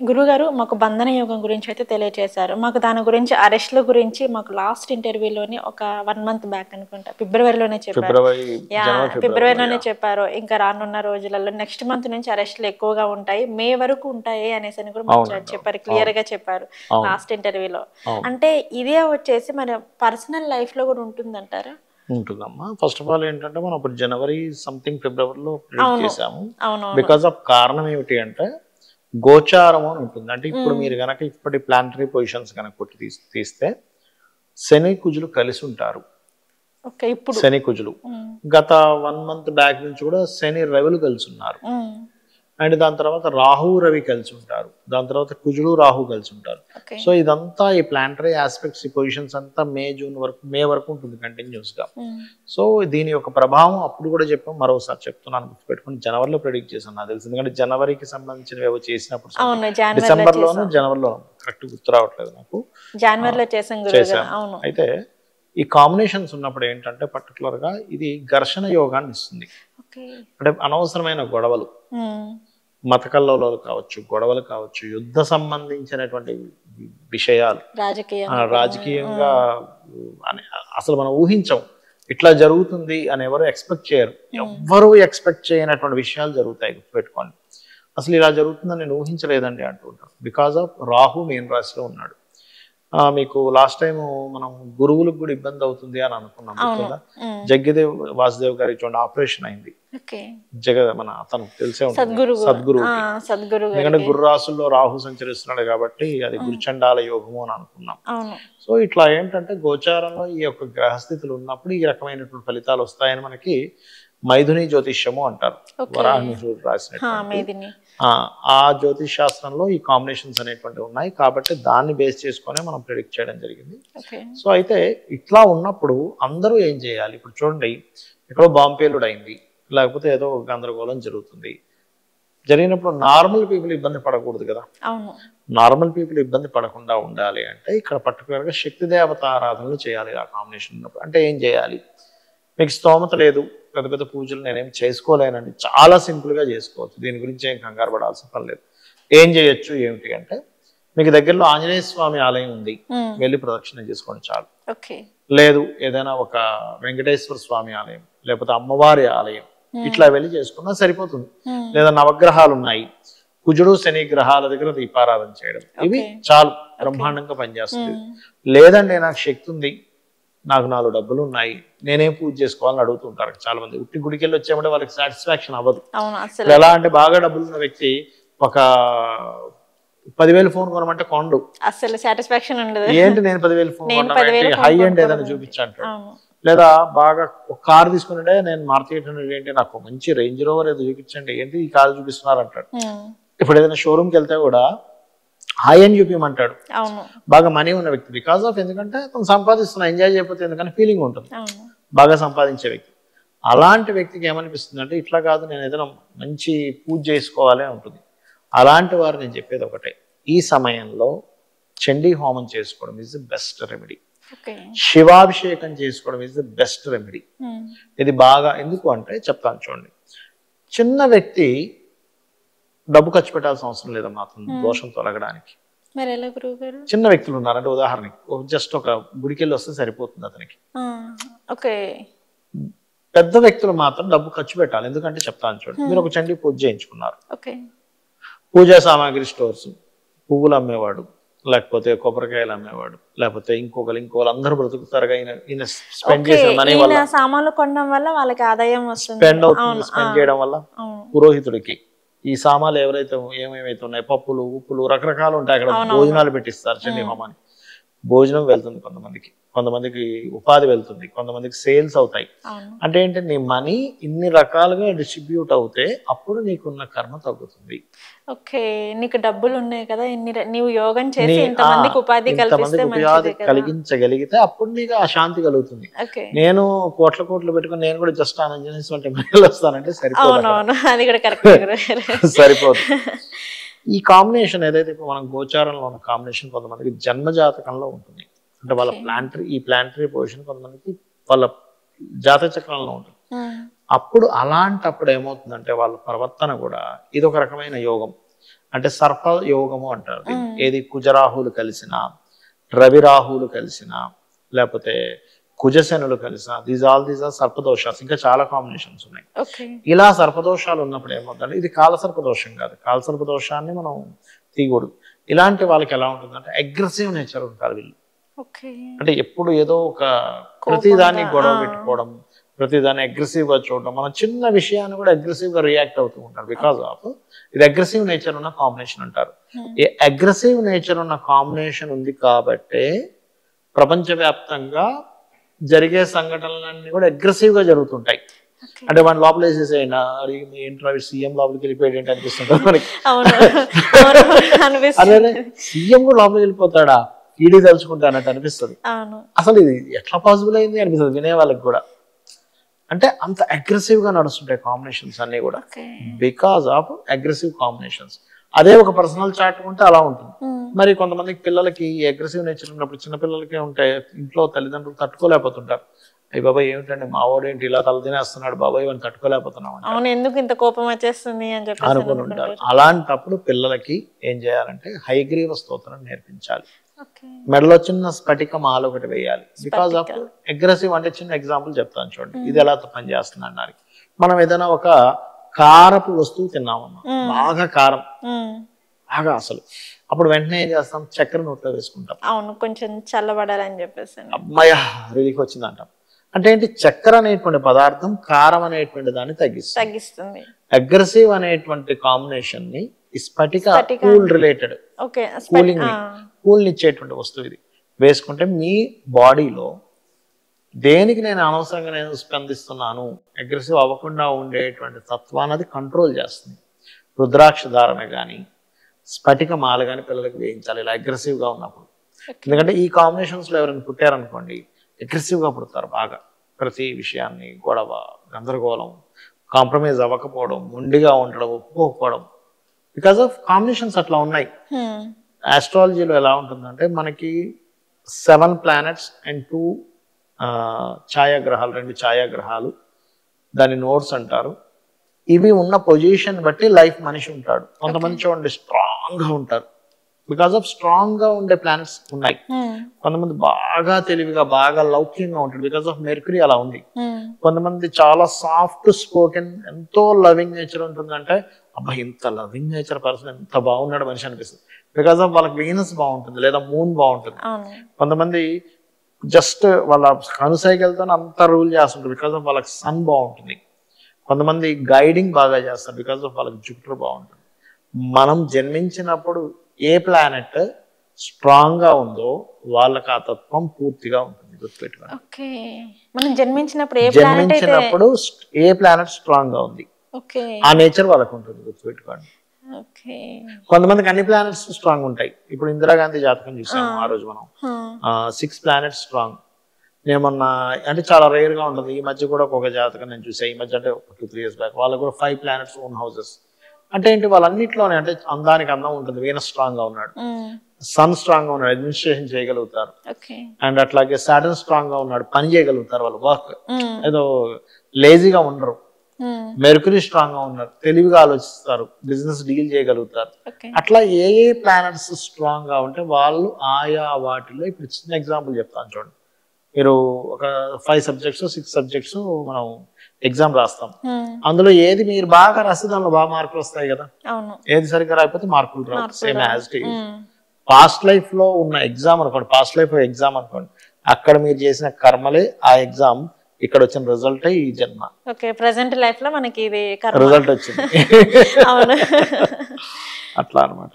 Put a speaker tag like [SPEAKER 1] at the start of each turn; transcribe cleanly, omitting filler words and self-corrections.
[SPEAKER 1] గురుగారు మాకు బంధన యోగం గురించి అయితే తెలియజేశారు. మాకు దాని గురించి అరెస్ట్‌ల గురించి మాకు లాస్ట్ ఇంటర్వ్యూలోనే ఒక 1 మంత్ బ్యాక్ అనుకుంటా. ఫిబ్రవరిలోనే చెప్పారు. ఫిబ్రవరిలోనే చెప్పారు. ఇంకా రానున్న రోజులలో నెక్స్ట్ మంత్ నుంచి అరెస్ట్‌లు ఎక్కువగా ఉంటాయి. మే వరకు ఉంటాయి అనేసని కూడా మాకు చెప్పారు. క్లియర్‌గా చెప్పారు లాస్ట్ ఇంటర్వ్యూలో. అంటే ఇదే వచ్చేసి మరి పర్సనల్ లైఫ్‌లో కూడా ఉంటుందంటారా?
[SPEAKER 2] ఉంటుందమ్మా. ఫస్ట్ ఆఫ్ ఆల్ ఏంటంటే మనం ఇప్పుడు జనవరి సంథింగ్ ఫిబ్రవరిలో ప్రిడిక్ట్ చేసాము. బికాస్ ఆఫ్ కారణం ఏమిటి అంటే గోచారం అని ఉంటుంది. అంటే ఇప్పుడు మీరు కనుక ఇప్పటి ప్లానటరీ పొజిషన్స్ కనుక కొట్టి తీస్తే శని కుజులు కలిసి ఉంటారు. శని కుజులు గత 1 మంత్ బ్యాక్ నుంచి కూడా శని రవిలు కలిసి ఉన్నారు. అండ్ దాని తర్వాత రాహు రవి కలిసి ఉంటారు. దాని తర్వాత కుజుడు రాహు కలిసి ఉంటారు. సో ఇదంతా ఈ ప్లానటరీ ఆస్పెక్ట్స్, ఈ పొజిషన్స్ అంతా మే వరకు ఉంటుంది కంటిన్యూస్ గా. సో దీని యొక్క ప్రభావం అప్పుడు కూడా చెప్పాం, మరోసారి చెప్తున్నాను, గుర్తుపెట్టుకుని జనవరిలో ప్రెడిక్ట్ చేశాను నాకు తెలిసి. ఎందుకంటే జనవరికి సంబంధించినవి ఏవో చేసినప్పుడు డిసెంబర్లోనూ జనవరిలో కరెక్ట్ గుర్తు రావట్లేదు నాకు,
[SPEAKER 1] జనవరిలో చేశాను.
[SPEAKER 2] అయితే ఈ కాంబినేషన్స్ ఉన్నప్పుడు ఏంటంటే పర్టికులర్ గా ఇది ఘర్షణ యోగాన్ని ఇస్తుంది. అంటే అనవసరమైన గొడవలు, మతకల్లోలు కావచ్చు, గొడవలు కావచ్చు, యుద్ధ సంబంధించినటువంటి విషయాలు, రాజకీయంగా అసలు మనం ఊహించం, ఇట్లా జరుగుతుంది అని ఎవరు ఎక్స్పెక్ట్ చేయరు. ఎవ్వరూ ఎక్స్పెక్ట్ చేయనటువంటి విషయాలు జరుగుతాయి, గుర్తుపెట్టుకోండి. అసలు ఇలా జరుగుతుందని నేను ఊహించలేదండి అంటూ ఉంటాను. బికాస్ ఆఫ్ రాహు మీన రాశిలో ఉన్నాడు. మీకు లాస్ట్ టైం మనం గురువులకు కూడా ఇబ్బంది అవుతుంది అని అనుకున్నాం కదా. జగ్గదేవ్ వాసుదేవ్ గారికి చూడండి ఆపరేషన్ అయింది. మన అతను తెలిసే ఉంటుంది సద్గురు. ఎందుకంటే గురు రాసుల్లో రాహు సంచరిస్తున్నాడు కాబట్టి అది గురుచండాల యోగము అని అనుకున్నాం. సో ఇట్లా ఏంటంటే గోచారంలో ఈ యొక్క గ్రహస్థితులు ఉన్నప్పుడు ఈ రకమైనటువంటి ఫలితాలు వస్తాయని మనకి మైథుని జ్యోతిష్యము అంటారు. వరాహమిహిరుడు రాసినటువంటి ఆ జ్యోతిష్ శాస్త్రంలో ఈ కాంబినేషన్స్ అనేటువంటివి ఉన్నాయి. కాబట్టి దాన్ని బేస్ చేసుకునే మనం ప్రిడిక్ట్ చేయడం జరిగింది. సో అయితే ఇట్లా ఉన్నప్పుడు అందరూ ఏం చేయాలి? ఇప్పుడు చూడండి, ఎక్కడో బాంబు పేలుడు అయింది, లేకపోతే ఏదో గందరగోళం జరుగుతుంది. జరిగినప్పుడు నార్మల్ పీపుల్ ఇబ్బంది పడకూడదు కదా. నార్మల్ పీపుల్ ఇబ్బంది పడకుండా ఉండాలి అంటే ఇక్కడ పర్టికులర్గా శక్తి దేవత ఆరాధనలు చేయాలి ఆ కాంబినేషన్ ఉన్నప్పుడు. అంటే ఏం చేయాలి? మీకు స్తోమత లేదు, పెద్ద పెద్ద పూజలు నేనేం చేసుకోలేనండి, చాలా సింపుల్గా చేసుకోవచ్చు. దీని గురించి ఏం కంగారు పడాల్సిన పని లేదు. ఏం చేయొచ్చు ఏమిటి అంటే, మీకు దగ్గరలో ఆంజనేయ స్వామి ఆలయం ఉంది, వెళ్ళి ప్రదక్షిణ చేసుకోండి చాలు. లేదు ఏదైనా ఒక వెంకటేశ్వర స్వామి ఆలయం, లేకపోతే అమ్మవారి ఆలయం, ఇట్లా వెళ్ళి చేసుకున్నా సరిపోతుంది. లేదా నవగ్రహాలు ఉన్నాయి, కుజుడు శని గ్రహాల దగ్గర దీపారాధన చేయడం, ఇవి చాలు, బ్రహ్మాండంగా పనిచేస్తుంది. లేదండి నాకు శక్తి ఉంది, నాకు 4 డబ్బులు ఉన్నాయి, నేనేం పూజ చేసుకోవాలని అడుగుతుంటారు చాలా మంది. ఉట్టి గుడికి వెళ్ళి వచ్చామంటే వాళ్ళకి సాటిస్ఫాక్షన్ అవ్వదు. ఎలా అంటే బాగా డబ్బులు ఉన్న వ్యక్తి ఒక 10,000 ఫోన్ కొనమంటే కొండు,
[SPEAKER 1] అసలు సాటిస్ఫాక్షన్ ఉండదు.
[SPEAKER 2] ఏంటి నేను 10,000 ఫోన్ కొనమంటే హై ఎండ్ ఏదైనా చూపించంటాడు. లేదా బాగా ఒక కారు తీసుకుని నేను మారుతి 800 ఏంటి, నాకు మంచి రేంజ్ రోవర్ ఏదో చూపించండి, ఏంటి ఈ కారు చూపిస్తున్నారు అంటాడు. ఇప్పుడు ఏదైనా షోరూమ్కి వెళ్తే కూడా హై ఎండ్ చూపించమంటాడు బాగా మనీ ఉన్న వ్యక్తి. బికాస్ ఆఫ్ ఎందుకంటే తను సంపాదిస్తున్నా, ఎంజాయ్ చేయకపోతే ఎందుకని ఫీలింగ్ ఉంటుంది బాగా సంపాదించే వ్యక్తి. అలాంటి వ్యక్తికి ఏమనిపిస్తుంది అంటే ఇట్లా కాదు, నేను ఏదైనా మంచి పూజ చేసుకోవాలి ఉంటుంది. అలాంటి వారు నేను చెప్పేది ఒకటే, ఈ సమయంలో చండీ హోమం చేసుకోవడం ఈజ్ ది బెస్ట్ రెమెడీ. శివాభిషేకం చేసుకోవడం ఈజ్ ది బెస్ట్ రెమెడీ. ఇది బాగా ఎందుకు అంటే చెప్తాను చూడండి. చిన్న వ్యక్తి డబ్బు ఖర్చు పెట్టాల్సిన అవసరం లేదమ్మా అతను దోషం తొలగడానికి. చిన్న వ్యక్తులు ఉన్నారంటే ఉదాహరణకి జస్ట్ ఒక గుడికి వెళ్ళి వస్తే సరిపోతుంది అతనికి. పెద్ద వ్యక్తులు మాత్రం డబ్బు ఖర్చు పెట్టాలి. ఎందుకంటే చెప్తాను చూడండి, మీరు ఒక చండీ పూజ చేయించుకున్నారు, పూజా సామాగ్రి స్టోర్స్, పువ్వులు అమ్మేవాడు, లేకపోతే కొబ్బరికాయలు అమ్మేవాడు, లేకపోతే ఇంకోళ్ళు అందరూ బ్రతుకుతారు. ఈయన స్పెండ్ చేసిన మనీ వల్ల,
[SPEAKER 1] సామాన్లు కొనడం వల్ల వాళ్ళకి ఆదాయం
[SPEAKER 2] స్పెండ్ అవుతుంది. స్పెండ్ చేయడం వల్ల పురోహితుడికి ఈ సామాన్లు ఎవరైతే ఏమేమైతే ఉన్నాయి, పప్పులు ఉప్పులు రకరకాలు ఉంటాయి, అక్కడ భోజనాలు పెట్టిస్తారు చండీ హోమానికి. భోజనం వెళ్తుంది కొంతమందికి ఉపాధి వెళ్తుంది, కొంతమందికి సేల్స్ అవుతాయి. అంటే ఏంటంటే నీ మనీ ఇన్ని రకాలుగా డిస్ట్రిబ్యూట్ అవుతే అప్పుడు నీకున్న కర్మ తగ్గుతుంది.
[SPEAKER 1] నీకు డబ్బులు ఉన్నాయి కదా, నీవు యోగం చేసి ఇంతమందికి ఉపాధి
[SPEAKER 2] కలిగించగలిగితే అప్పుడు నీకు ఆ శాంతి కలుగుతుంది. నేను కోట్లు పెట్టుకుని నేను కూడా జస్ట్ ఆనంజనేయ స్వామి టెంపుల్ వస్తానంటే సరిపోదు. ఈ కాంబినేషన్ ఏదైతే ఇప్పుడు మనం గోచారంలో ఉన్న కాంబినేషన్ కొంతమందికి జన్మ జాతకంలో ఉంటుంది. అంటే వాళ్ళ ప్లాంటరీ పొజిషన్ కొంతమందికి వాళ్ళ జాతక చక్రంలో ఉంటుంది. అప్పుడు అలాంటప్పుడు ఏమవుతుందంటే వాళ్ళ ప్రవర్తన కూడా ఇదొక రకమైన యోగం. అంటే సర్ప యోగము అంటారు. ఏది కుజరాహులు కలిసిన, రవిరాహులు కలిసిన, లేకపోతే కుజశనులు కలిసిన, దీస్ ఆర్ సర్పదోషాలు. ఇంకా చాలా కాంబినేషన్స్ ఉన్నాయి. ఇలా సర్పదోషాలు ఉన్నప్పుడు ఏమవుతుందంటే ఇది కాలసర్పదోషం కాదు. కాలసర్పదోషాన్ని మనం తీయకూడదు. ఇలాంటి వాళ్ళకి ఎలా ఉంటుందంటే అగ్రెసివ్ నేచర్ ఉంటారు వీళ్ళు. అంటే ఎప్పుడు ఏదో ఒక ప్రతిదాన్ని గొడవ పెట్టుకోవడం, ప్రతిదాన్ని అగ్రెసివ్ గా చూడడం, మనం చిన్న విషయాన్ని కూడా అగ్రెసివ్ గా రియాక్ట్ అవుతూ ఉంటారు. బికాస్ ఆఫ్ ఇది అగ్రెసివ్ నేచర్ ఉన్న కాంబినేషన్ అంటారు. ఈ అగ్రెసివ్ నేచర్ ఉన్న కాంబినేషన్ ఉంది కాబట్టే ప్రపంచవ్యాప్తంగా జరిగే సంఘటనలన్నీ కూడా అగ్రెసివ్ గా జరుగుతుంటాయి. అంటే మన లోపల వేసేసేనా ఏంట్రా సీఎం లోపలికి వెళ్ళిపోయాడు ఏంటి అనిపిస్తుంటారు మనకి. అదే సీఎం కూడా లోపలికి వెళ్ళిపోతాడా ఈడీ తలుచుకుంటా అన్నట్టు అనిపిస్తుంది. అసలు ఇది ఎట్లా పాసిబుల్ అయింది అనిపిస్తుంది వినే వాళ్ళకి కూడా. అంటే అంత అగ్రెసివ్ గా నడుస్తుంటాయి కాంబినేషన్స్ అన్ని కూడా బికాస్ ఆఫ్ అగ్రెసివ్ కాంబినేషన్స్. అదే ఒక పర్సనల్ చాట్ ఉంటే అలా ఉంటుంది. మరి కొంతమందికి పిల్లలకి అగ్రెసివ్ నేచర్ ఉన్నప్పుడు చిన్న పిల్లలకే ఉంటాయి, ఇంట్లో తల్లిదండ్రులు తట్టుకోలేకపోతుంటారు. అయ్యి బాబాయ్ ఏమిటండి మా వాడు ఏంటి ఇలా తల తినేస్తున్నాడు బాబాయ్ అని తట్టుకోలేకపోతున్నాం
[SPEAKER 1] ఎందుకు ఇంత కోపం వచ్చేస్తుంది అని చెప్పి
[SPEAKER 2] అనుకుని ఉంటారు. అలాంటప్పుడు పిల్లలకి ఏం చేయాలంటే హయగ్రీవ స్తోత్రం నేర్పించాలి. మెడలో చిన్న స్ఫటిక మాల ఒకటి వేయాలి. బికాస్ ఆఫ్ అగ్రెసివ్ అంటే చిన్న ఎగ్జాంపుల్ చెప్తాను చూడండి ఇది ఎలా పనిచేస్తుంది అన్నారు. మనం ఏదైనా ఒక కారపు వస్తువు తిన్నామన్నా, బాగా కారం బాగా అసలు, అప్పుడు వెంటనే ఏం చేస్తాం చక్కెర నోట్లో వేసుకుంటాం.
[SPEAKER 1] అవును, కొంచెం చల్లబడాలని చెప్పేసి
[SPEAKER 2] అమ్మాయ రిలీఫ్ వచ్చింది అంటాం. అంటే ఏంటి చక్కెర అనేటువంటి పదార్థం కారం అనేటువంటి దాన్ని తగ్గిస్తుంది. అగ్రెసివ్ అనేటువంటి కాంబినేషన్ ని స్ఫటిక కూల్ రిలేటెడ్ కూల్ ఇచ్చేటువంటి వస్తువు ఇది వేసుకుంటే మీ బాడీలో దేనికి నేను అనవసరంగా నేను స్పందిస్తున్నాను అగ్రెసివ్ అవ్వకుండా ఉండేటువంటి తత్వాన్ని కంట్రోల్ చేస్తుంది. రుద్రాక్ష ధారణ కానీ స్ఫటిక మాల కానీ పిల్లలకు వేయించాలి ఇలా అగ్రెసివ్గా ఉన్నప్పుడు. ఎందుకంటే ఈ కాంబినేషన్స్లో ఎవరైనా పుట్టారనుకోండి అగ్రెసివ్గా పుడతారు బాగా. ప్రతి విషయాన్ని గొడవ, గందరగోళం, కాంప్రమైజ్ అవ్వకపోవడం, మొండిగా ఉండడం, ఒప్పుకోకపోవడం బికాస్ ఆఫ్ కాంబినేషన్స్ అట్లా ఉన్నాయి. ఆస్ట్రాలజీలో ఎలా ఉంటుందంటే మనకి 7 planets and 2 ఛాయాగ్రహాలు, 2 ఛాయాగ్రహాలు దాని నోట్స్ అంటారు. ఇవి ఉన్న పొజిషన్ బట్టి లైఫ్ మనిషి ఉంటాడు. కొంతమంది చూడండి స్ట్రాంగ్ గా ఉంటారు బికాస్ ఆఫ్ స్ట్రాంగ్ గా ఉండే ప్లానెట్స్ ఉన్నాయి. కొంతమంది బాగా తెలివిగా బాగా లౌక్యంగా ఉంటాడు బికాస్ ఆఫ్ మెర్క్యూరీ అలా ఉంది. కొంతమంది చాలా సాఫ్ట్ స్పోకెన్ ఎంతో లవింగ్ నేచర్ ఉంటుందంటే అబ్బా ఇంత లవింగ్ నేచర్ పర్సన్ ఎంత బాగున్నాడు మనిషి అనిపిస్తుంది బికాస్ ఆఫ్ వాళ్ళకి వీనస్ బాగుంటుంది లేదా మూన్ బాగుంటుంది. కొంతమంది జస్ట్ వాళ్ళ కనుసైగలతో అంత రూల్ చేస్తుంటారు బికాస్ ఆఫ్ వాళ్ళకి సన్ బాగుంటుంది. కొంతమంది గైడింగ్ బాగా చేస్తారు బికాస్ ఆఫ్ వాళ్ళకి జుపిటర్ బాగుంటుంది. మనం జన్మించినప్పుడు ఏ ప్లానెట్ స్ట్రాంగ్ గా ఉందో వాళ్ళకి ఆ తత్వం పూర్తిగా ఉంటుంది గుర్తుపెట్టుకోండి. జన్మించినప్పుడు ఏ ప్లానెట్ స్ట్రాంగ్ గా ఉంది ఆ నేచర్ వాళ్ళకు ఉంటుంది గుర్తుపెట్టుకోండి. కొంతమందికి అన్ని ప్లానెట్స్ స్ట్రాంగ్ ఉంటాయి. ఇప్పుడు ఇందిరాగాంధీ జాతకం చూసాము ఆ రోజు మనం 6 planets స్ట్రాంగ్. నేమన్నా అంటే చాలా రేర్ గా ఉంటుంది. ఈ మధ్య కూడా ఒక జాతకం నేను చూసాను ఈ మధ్య అంటే 2-3 years బ్యాక్. వాళ్ళకు కూడా 5 planets ఓన్ హౌసెస్. అంటే ఏంటి వాళ్ళన్నింటిలోనే అంటే అందానికి అందం ఉంటుంది. వీనస్ స్ట్రాంగ్ గా ఉన్నాడు, సన్ స్ట్రాంగ్ గా ఉన్నాడు, అడ్మినిస్ట్రేషన్ చేయగలుగుతారు. అండ్ అట్లాగే సాటర్న్ స్ట్రాంగ్ గా ఉన్నాడు, పని చేయగలుగుతారు, వాళ్ళు వర్క్ ఏదో లేజీగా ఉండరు. మెర్క్యూరీ స్ట్రాంగ్ గా ఉన్నారు, తెలివిగా ఆలోచిస్తారు, బిజినెస్ డీల్ చేయగలుగుతారు. అట్లా ఏ ఏ ప్లానెట్స్ స్ట్రాంగ్ గా ఉంటే వాళ్ళు ఆయా వాటిలో ఇప్పుడు చిన్న ఎగ్జాంపుల్ చెప్తాను చూడండి. మీరు ఒక 5 subjects 6 subjects మనం ఎగ్జామ్ రాస్తాం. అందులో ఏది మీరు బాగా రాస్తే దానిలో బాగా మార్కులు వస్తాయి కదా. ఏది సరిగ్గా రాకపోతే మార్కులు రావు. Same as it is past life లో ఉన్న ఎగ్జామ్ అనుకోండి, పాస్ట్ లైఫ్ ఎగ్జామ్ అనుకోండి, అక్కడ మీరు చేసిన కర్మలే ఆ ఎగ్జామ్, ఇక్కడ వచ్చిన రిజల్ట్ ఈ జన్మ.
[SPEAKER 1] ప్రెసెంట్ లైఫ్ లో మనకి ఇది
[SPEAKER 2] రిజల్ట్ వచ్చింది అట్లా అనమాట.